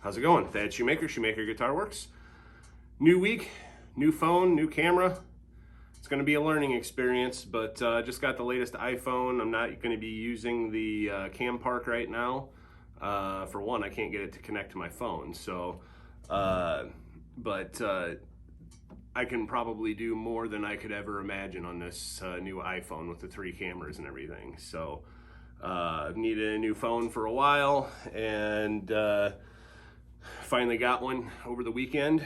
How's it going? Thad Shoemaker, Shoemaker Guitar Works. New week, new phone, new camera. It's going to be a learning experience, but just got the latest iPhone. I'm not going to be using the Cam Park right now. For one, I can't get it to connect to my phone, so I can probably do more than I could ever imagine on this new iPhone with the 3 cameras and everything. So I've needed a new phone for a while, and finally got one over the weekend.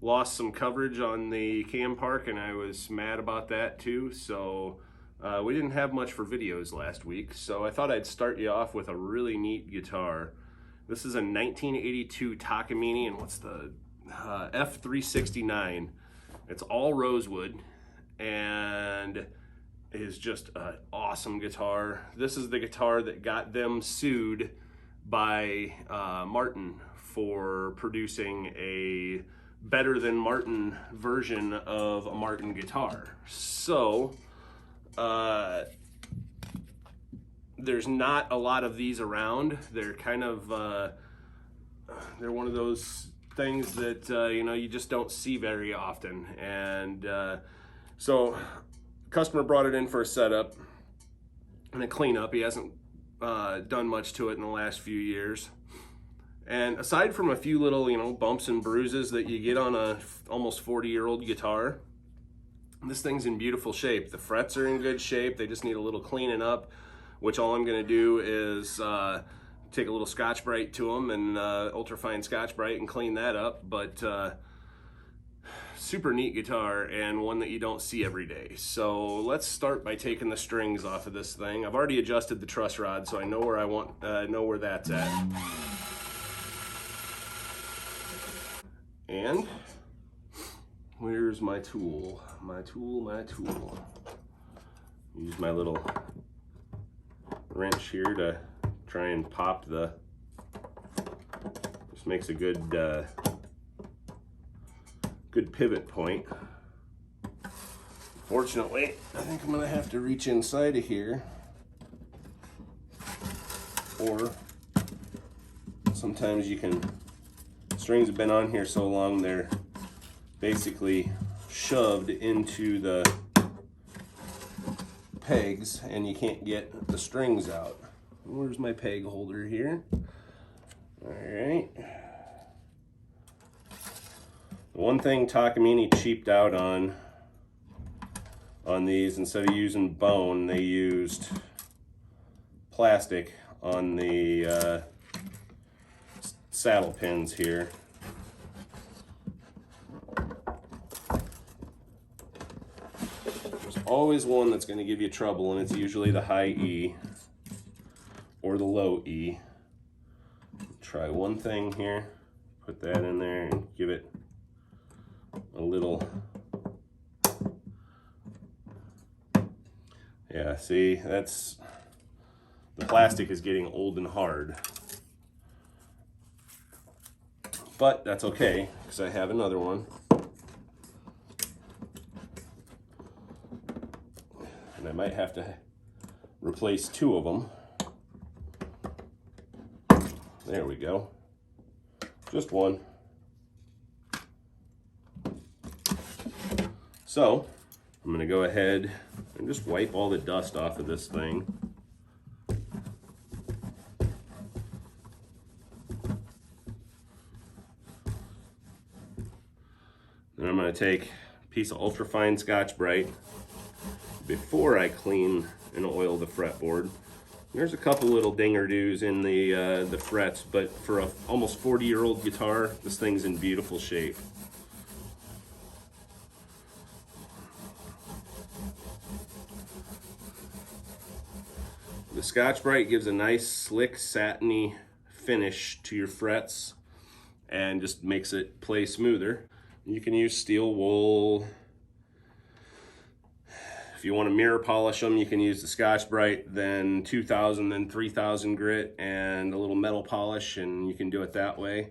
Lost some coverage on the Cam Park, and I was mad about that too. So we didn't have much for videos last week, so I thought I'd start you off with a really neat guitar. This is a 1982 Takamine, and what's the F369. It's all rosewood, and it is just an awesome guitar. This is the guitar that got them sued by Martin for producing a better than Martin version of a Martin guitar. So there's not a lot of these around. They're kind of they're one of those things that you know, you just don't see very often. And so the customer brought it in for a setup and a cleanup. He hasn't done much to it in the last few years. And aside from a few little, you know, bumps and bruises that you get on a almost 40-year-old guitar, this thing's in beautiful shape. The frets are in good shape. They just need a little cleaning up, which all I'm gonna do is take a little Scotch-Brite to them and ultrafine Scotch-Brite and clean that up. But super neat guitar, and one that you don't see every day. So let's start by taking the strings off of this thing. I've already adjusted the truss rod, so I know where I want, know where that's at. And where's my tool? My tool. Use my little wrench here to try and pop the, just makes a good good pivot point. Fortunately, I think I'm gonna have to reach inside of here, or sometimes you can, strings have been on here so long they're basically shoved into the pegs and you can't get the strings out. Where's my peg holder here? All right. The one thing Takamine cheaped out on these, instead of using bone, they used plastic on the saddle pins here. There's always one that's going to give you trouble, and it's usually the high E or the low E. Try one thing here, put that in there and give it a little, yeah, see, that's, the plastic is getting old and hard. But that's okay, because I have another one. And I might have to replace 2 of them. There we go. Just one. So, I'm going to go ahead and just wipe all the dust off of this thing. Then I'm going to take a piece of ultrafine Scotch-Brite before I clean and oil the fretboard. There's a couple little dinger-doos in the frets, but for a almost 40-year-old guitar, this thing's in beautiful shape. The Scotch-Brite gives a nice, slick, satiny finish to your frets and just makes it play smoother. You can use steel wool. If you want to mirror polish them, you can use the Scotch-Brite, then 2000, then 3000 grit, and a little metal polish, and you can do it that way.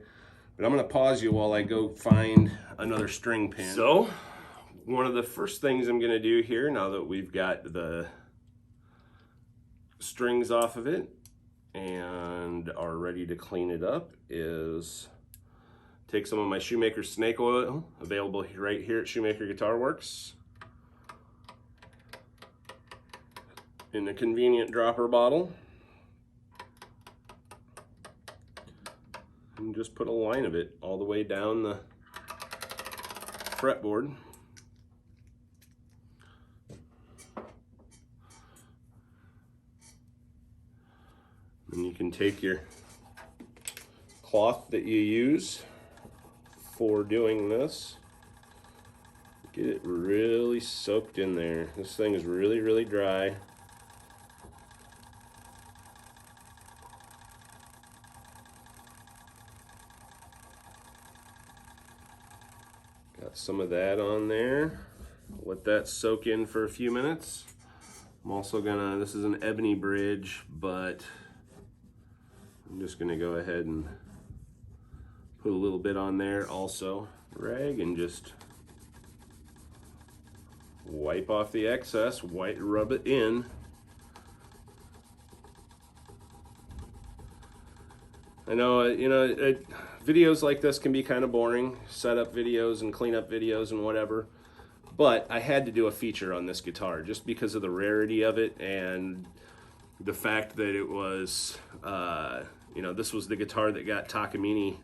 But I'm going to pause you while I go find another string pin. So, one of the first things I'm going to do here, now that we've got the strings off of it, and are ready to clean it up is take some of my Shoemaker snake oil, available right here at Shoemaker Guitar Works, in a convenient dropper bottle, and just put a line of it all the way down the fretboard. And you can take your cloth that you use for doing this, get it really soaked in there. This thing is really, really dry. Got some of that on there. Let that soak in for a few minutes. I'm also gonna, this is an ebony bridge, but I'm just gonna go ahead and put a little bit on there also. Rag, and just wipe off the excess, rub it in. I know, videos like this can be kind of boring, setup videos and cleanup videos and whatever, but I had to do a feature on this guitar just because of the rarity of it and the fact that it was, this was the guitar that got Takamine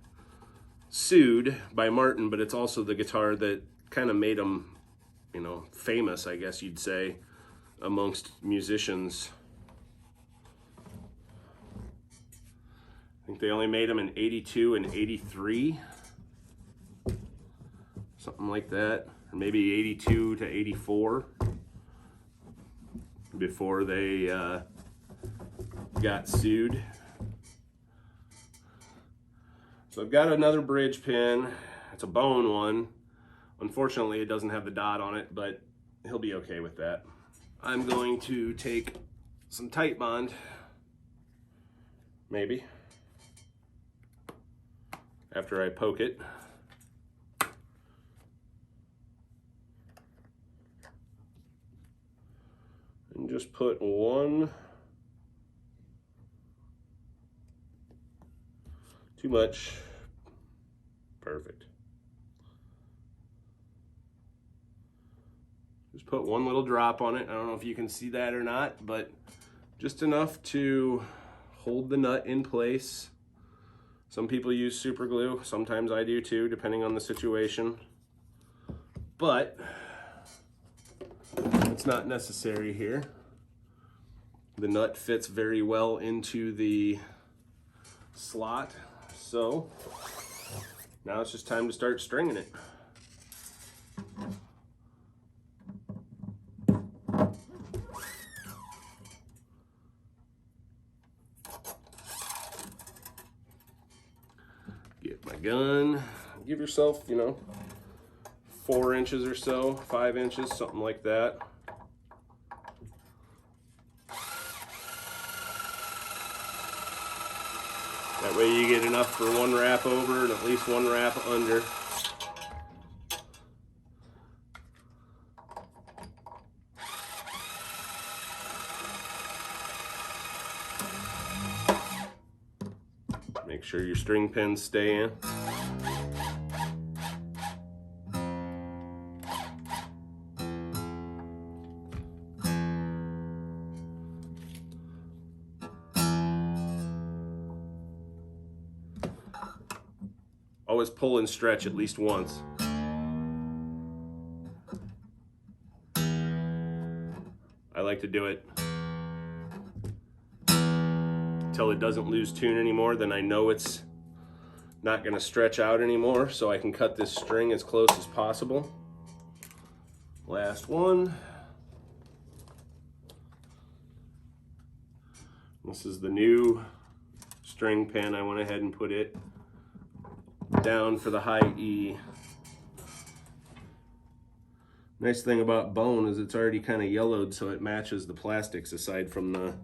sued by Martin, but it's also the guitar that kind of made him, famous, I guess you'd say, amongst musicians. I think they only made them in 82 and 83, something like that, or maybe 82 to 84 before they got sued. So I've got another bridge pin. It's a bone one. Unfortunately, it doesn't have the dot on it, but he'll be okay with that. I'm going to take some tight bond, maybe, after I poke it. And just put one, too much, perfect. Just put one little drop on it. I don't know if you can see that or not, but just enough to hold the nut in place. Some people use super glue. Sometimes I do too, depending on the situation. But it's not necessary here. The nut fits very well into the slot. So now it's just time to start stringing it. Get my gun, give yourself, 4 inches or so, 5 inches, something like that. That way you get enough for one wrap over and at least one wrap under. Make sure your string pins stay in. Always pull and stretch at least once. I like to do it until it doesn't lose tune anymore. Then I know it's not going to stretch out anymore, so I can cut this string as close as possible. Last one. This is the new string pin. I went ahead and put it down for the high E. Nice thing about bone is it's already kind of yellowed, so it matches the plastics aside from the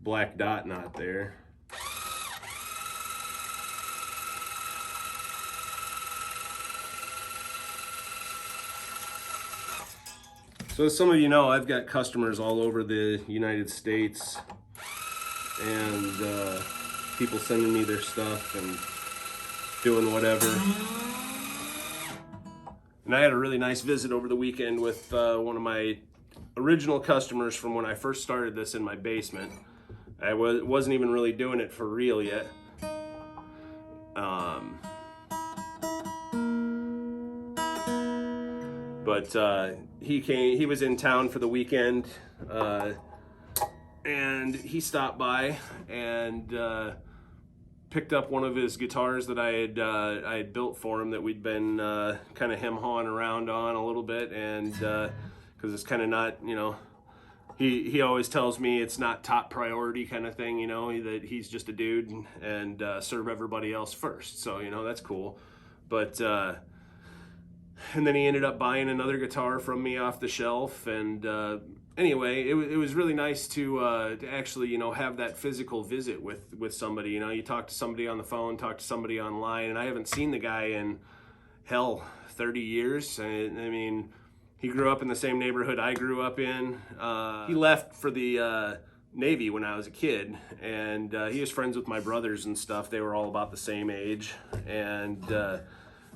black dot not there. So as some of you know, I've got customers all over the United States, and people sending me their stuff and doing whatever. And I had a really nice visit over the weekend with one of my original customers from when I first started this in my basement. I wasn't even really doing it for real yet. But he was in town for the weekend, and he stopped by and picked up one of his guitars that I had built for him that we'd been kind of hem-hawing around on a little bit, and because it's kind of not, you know, he always tells me it's not top priority kind of thing, you know, that he's just a dude and serve everybody else first. So, you know, that's cool. But and then he ended up buying another guitar from me off the shelf, and anyway, it was really nice to actually, you know, have that physical visit with somebody. You know, you talk to somebody on the phone, talk to somebody online, and I haven't seen the guy in, hell, 30 years. I mean, he grew up in the same neighborhood I grew up in. He left for the Navy when I was a kid, and he was friends with my brothers and stuff. They were all about the same age, and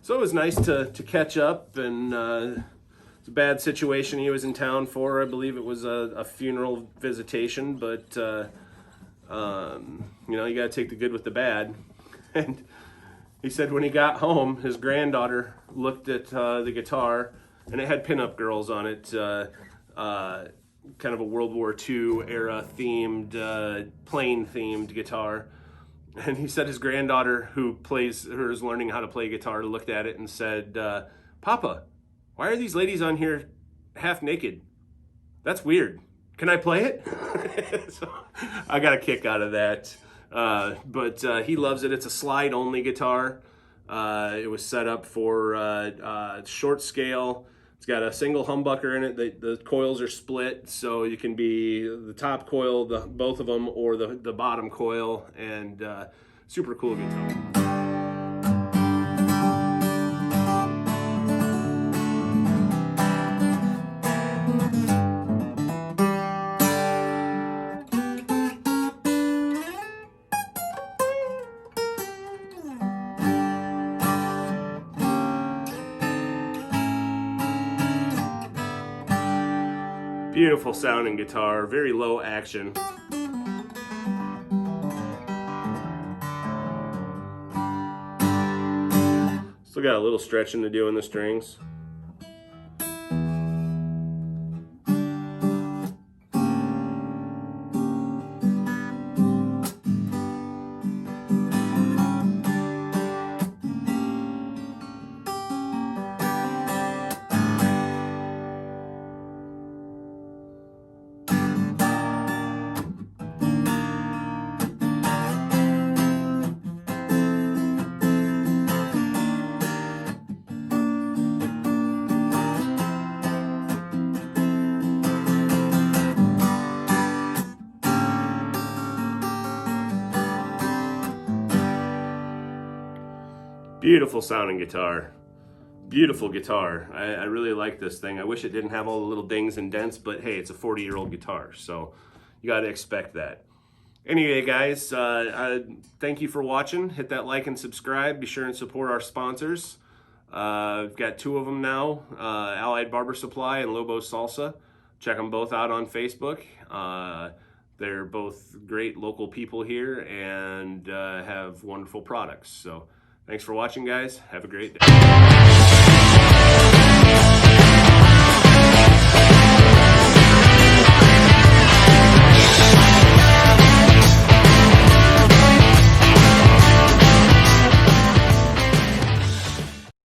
so it was nice to catch up, and it's a bad situation he was in town for. I believe it was a funeral visitation, but you know, you gotta take the good with the bad. And he said when he got home, his granddaughter looked at the guitar, and it had pinup girls on it, kind of a World War II era themed, plane themed guitar. And he said his granddaughter, who is learning how to play guitar, looked at it and said, "Papa, why are these ladies on here half naked? That's weird. Can I play it?" So I got a kick out of that. But he loves it. It's a slide-only guitar. It was set up for short scale. It's got a single humbucker in it. The coils are split, so you can be the top coil, both of them, or the bottom coil, and super cool guitar. Beautiful sounding guitar, very low action. Still got a little stretching to do in the strings. Beautiful sounding guitar. Beautiful guitar. I really like this thing. I wish it didn't have all the little dings and dents, but hey, it's a 40-year-old guitar, so you got to expect that. Anyway, guys, thank you for watching. Hit that like and subscribe. Be sure and support our sponsors. I've got two of them now, Allied Barber Supply and Lobo Salsa. Check them both out on Facebook. They're both great local people here and have wonderful products. So thanks for watching, guys. Have a great day.